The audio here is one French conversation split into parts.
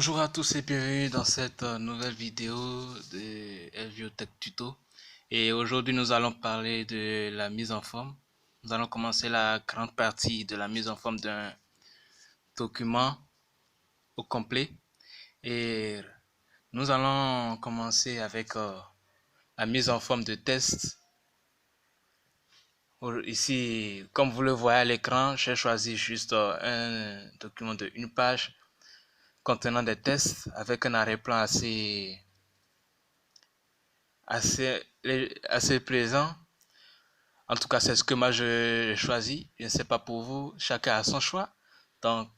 Bonjour à tous et bienvenue dans cette nouvelle vidéo de LVO Tech Tuto. Et aujourd'hui nous allons parler de la mise en forme. Nous allons commencer la grande partie de la mise en forme d'un document au complet. Et nous allons commencer avec la mise en forme de test. Ici, comme vous le voyez à l'écran, j'ai choisi juste un document de une page contenant des tests avec un arrière-plan assez plaisant. En tout cas, c'est ce que moi je choisis. Je ne sais pas pour vous, chacun a son choix. Donc,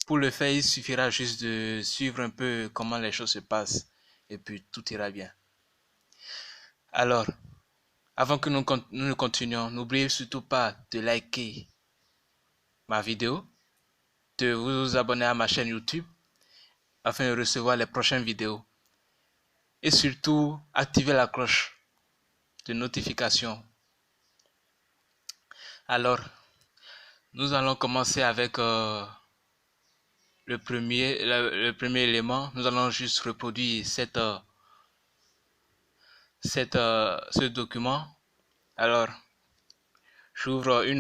pour le faire, il suffira juste de suivre un peu comment les choses se passent et puis tout ira bien. Alors, avant que nous ne continuions, n'oubliez surtout pas de liker ma vidéo, de vous abonner à ma chaîne YouTube afin de recevoir les prochaines vidéos et surtout activer la cloche de notification. Alors, nous allons commencer avec le premier élément. Nous allons juste reproduire ce document. Alors, j'ouvre un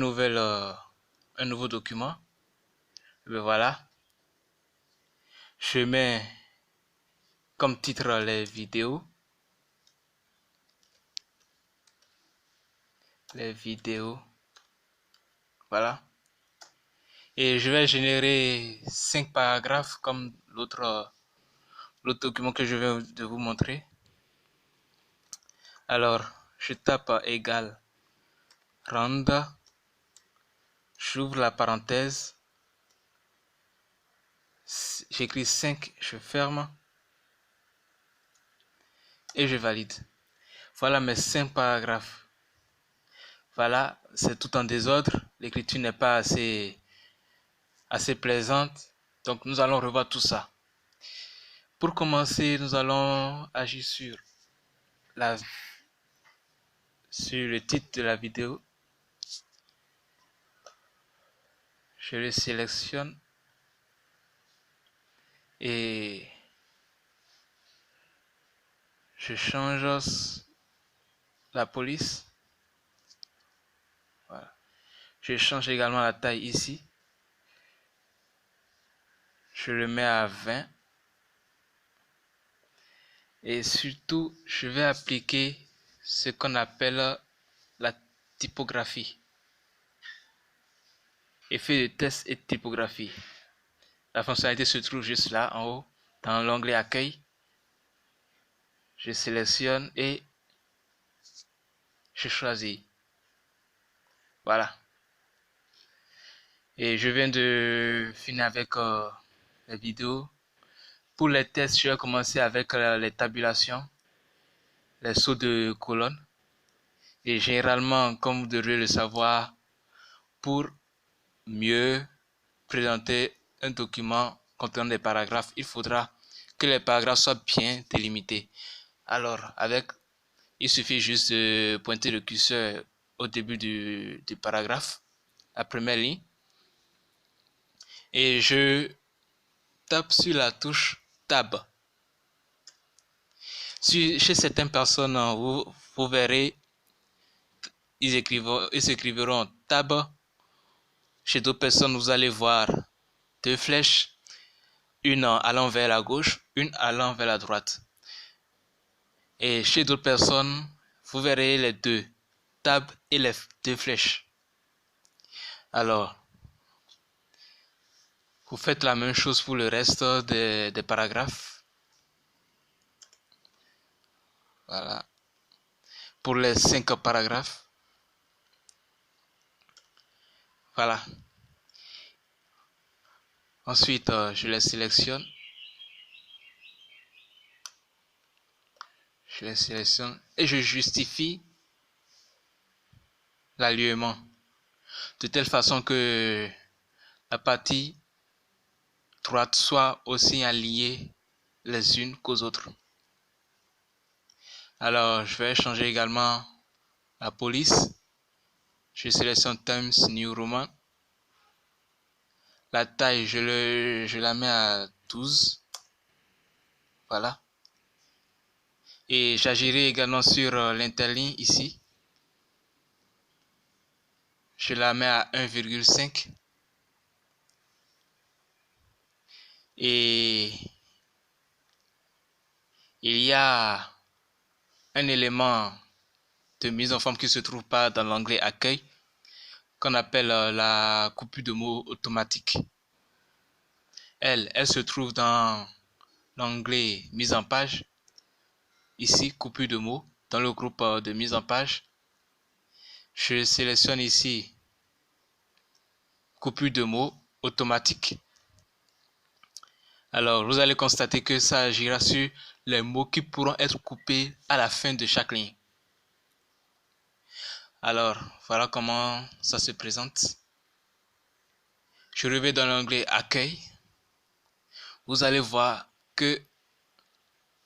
nouveau document. Et bien voilà. Je mets comme titre les vidéos. Voilà. Et je vais générer 5 paragraphes comme l'autre document que je viens de vous montrer. Alors, je tape égal rand, j'ouvre la parenthèse, j'écris 5, je ferme et je valide. Voilà mes 5 paragraphes. Voilà, c'est tout en désordre, l'écriture n'est pas assez plaisante, donc nous allons revoir tout ça. Pour commencer, nous allons agir sur le titre de la vidéo. Je le sélectionne et je change la police. Voilà. Je change également la taille ici. Je le mets à 20. Et surtout, je vais appliquer ce qu'on appelle la typographie. Effet de test et typographie. La fonctionnalité se trouve juste là en haut dans l'onglet accueil. Je sélectionne et je choisis. Voilà. Et je viens de finir avec la vidéo. Pour les tests, je vais commencer avec les tabulations, les sauts de colonne. Et généralement, comme vous devriez le savoir, pour mieux présenter un document contenant des paragraphes, il faudra que les paragraphes soient bien délimités. Alors, il suffit juste de pointer le curseur au début du paragraphe, la première ligne, et je tape sur la touche Tab. Chez certaines personnes, vous verrez, ils écriveront Tab. Chez d'autres personnes, vous allez voir deux flèches, une allant vers la gauche, une allant vers la droite. Et chez d'autres personnes, vous verrez les deux, Tab et les deux flèches. Alors, vous faites la même chose pour le reste des paragraphes. Voilà. Pour les 5 paragraphes. Voilà. Ensuite, je les sélectionne. Je les sélectionne et je justifie l'alignement de telle façon que la partie droite soit aussi alignée les unes qu'aux autres. Alors, je vais changer également la police. Je sélectionne Times New Roman. La taille, je la mets à 12. Voilà. Et j'agirai également sur l'interligne ici. Je la mets à 1,5. Et il y a un élément de mise en forme qui ne se trouve pas dans l'onglet accueil, qu'on appelle la coupure de mots automatique. Elle se trouve dans l'onglet mise en page. Ici, coupure de mots, dans le groupe de mise en page. Je sélectionne ici coupure de mots automatique. Alors, vous allez constater que ça agira sur les mots qui pourront être coupés à la fin de chaque ligne. Alors, voilà comment ça se présente. Je reviens dans l'onglet accueil. Vous allez voir que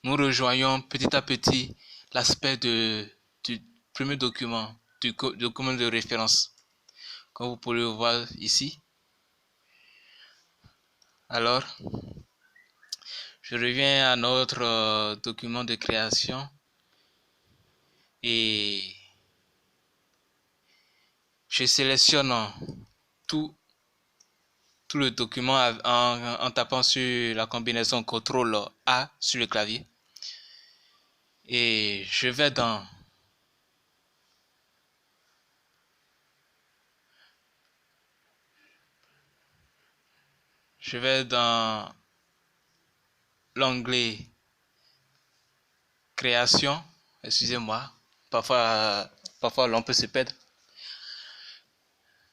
nous rejoignons petit à petit l'aspect du premier document, du document de référence. Comme vous pouvez le voir ici. Alors, je reviens à notre document de création et je sélectionne tout le document en tapant sur la combinaison CTRL A sur le clavier. Et je vais dans l'onglet création. Excusez-moi, parfois l'on peut se perdre.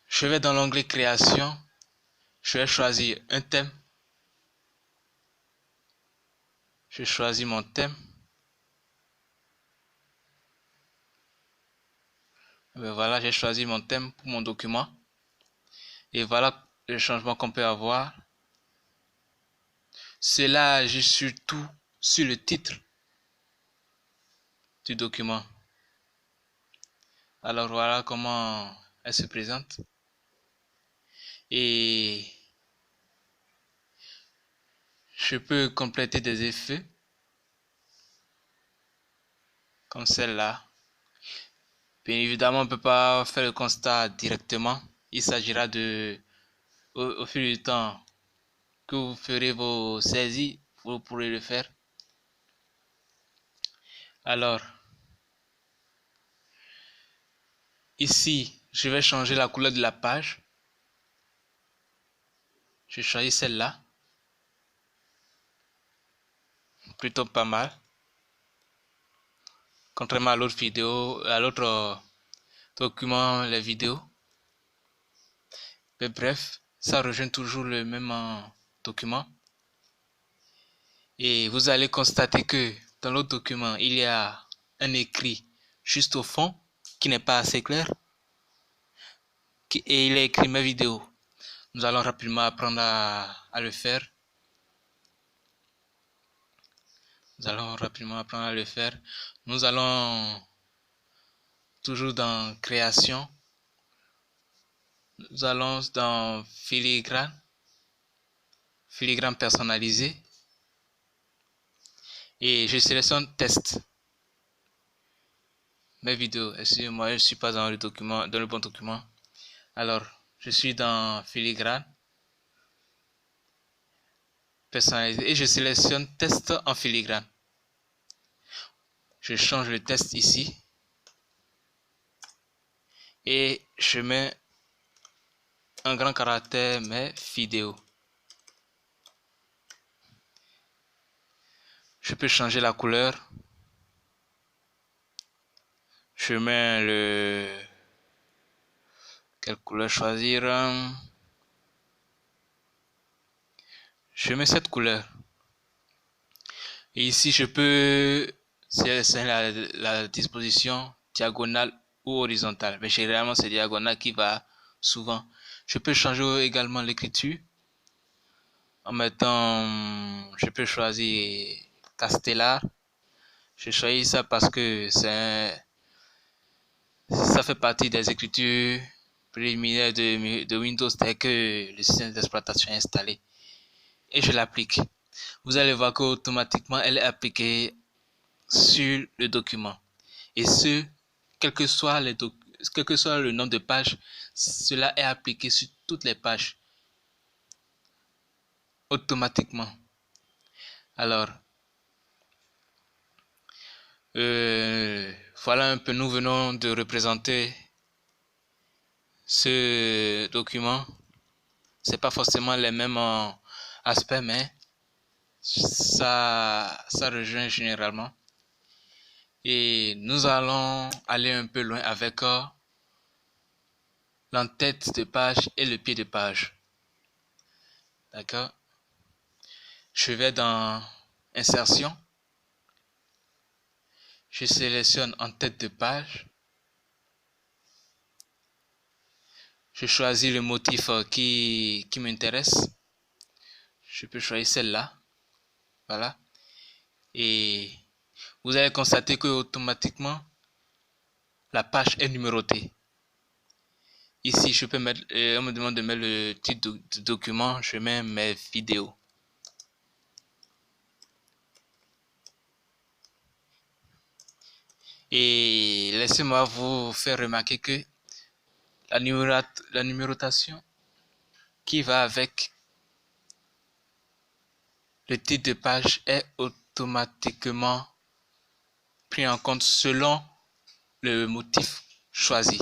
Je vais dans l'onglet création. Je vais choisir un thème. Je choisis mon thème. Et voilà, j'ai choisi mon thème pour mon document. Et voilà le changement qu'on peut avoir. Cela agit surtout sur le titre du document. Alors voilà comment elle se présente. Et je peux compléter des effets comme celle-là. Bien évidemment, on ne peut pas faire le constat directement. Il s'agira au fil du temps que vous ferez vos saisies, vous pourrez le faire. Alors, ici, je vais changer la couleur de la page. Je choisis celle-là. Plutôt pas mal. Contrairement à l'autre vidéo, à l'autre document, les vidéos. Mais bref, ça rejoint toujours le même document. Et vous allez constater que dans l'autre document, il y a un écrit juste au fond qui n'est pas assez clair. Et il est écrit mes vidéos. Nous allons rapidement apprendre à le faire. Nous allons toujours dans création. Nous allons dans filigrane personnalisé. Et je sélectionne test. Mes vidéos. Excusez-moi, je ne suis pas dans le bon document. Alors, je suis dans filigrane personnalisé et je sélectionne test en filigrane. Je change le test ici et je mets un grand caractère mes vidéos. Je peux changer la couleur. Je mets quelle couleur choisir? Je mets cette couleur. Et ici, je peux sélectionner la disposition diagonale ou horizontale. Mais généralement, c'est diagonale qui va souvent. Je peux changer également l'écriture en mettant, je peux choisir Castellar. Je choisis ça parce que ça fait partie des écritures préliminaires de Windows dès que le système d'exploitation est installé. Et je l'applique. vous allez voir qu'automatiquement, elle est appliquée sur le document. Et ce, quel que soit le nombre de pages, cela est appliqué sur toutes les pages automatiquement. Alors, voilà un peu, nous venons de représenter ce document. C'est pas forcément les mêmes aspects, mais ça rejoint généralement. Et nous allons aller un peu loin avec l'entête de page et le pied de page. D'accord? Je vais dans Insertion. Je sélectionne en tête de page. Je choisis le motif qui m'intéresse. Je peux choisir celle-là. Voilà. Et vous allez constater que automatiquement, la page est numérotée. Ici, je peux mettre, on me demande de mettre le titre du document. Je mets mes vidéos. Et laissez-moi vous faire remarquer que la numérotation qui va avec le titre de page est automatiquement pris en compte selon le motif choisi.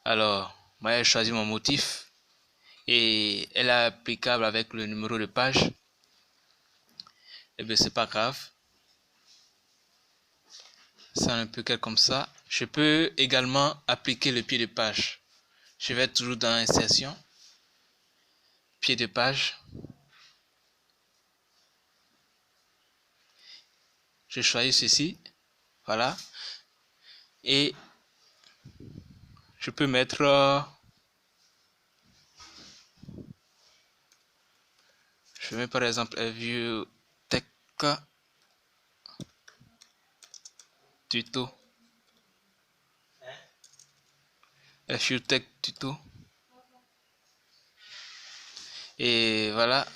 Alors, moi j'ai choisi mon motif et elle est applicable avec le numéro de page. Et bien c'est pas grave. C'est un peu comme ça. Je peux également appliquer le pied de page. Je vais toujours dans Insertion, pied de page. Je choisis ceci, voilà. Et je peux mettre je mets par exemple un vieux tech tuto. FuTech tuto. Et voilà,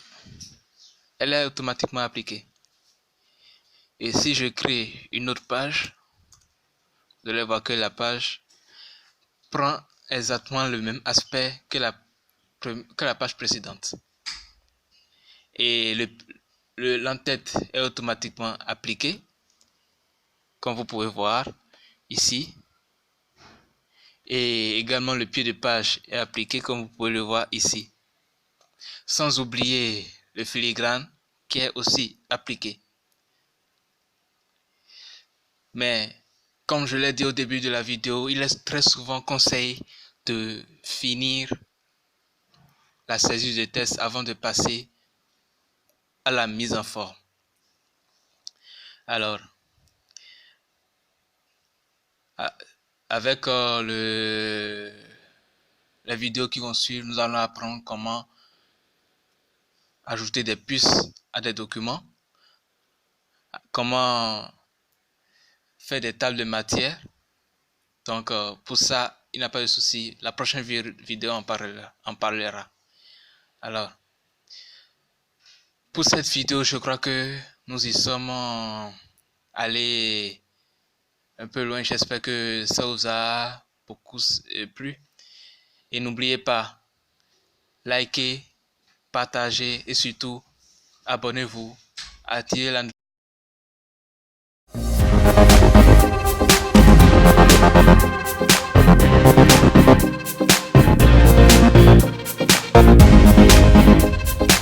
elle est automatiquement appliquée. Et si je crée une autre page, vous allez voir que la page prend exactement le même aspect que la page précédente. Et l'entête est automatiquement appliquée, comme vous pouvez voir ici. Et également le pied de page est appliqué, comme vous pouvez le voir ici. Sans oublier le filigrane qui est aussi appliqué. Mais comme je l'ai dit au début de la vidéo, il est très souvent conseillé de finir la saisie de test avant de passer à la mise en forme. Alors, avec les vidéos qui vont suivre, nous allons apprendre comment ajouter des puces à des documents, comment faire des tables de matière. Donc, pour ça, il n'y a pas de souci. La prochaine vidéo en parlera. Alors, pour cette vidéo, je crois que nous y sommes allés un peu loin. J'espère que ça vous a beaucoup plu. Et n'oubliez pas, likez, partagez et surtout, abonnez-vous, activez la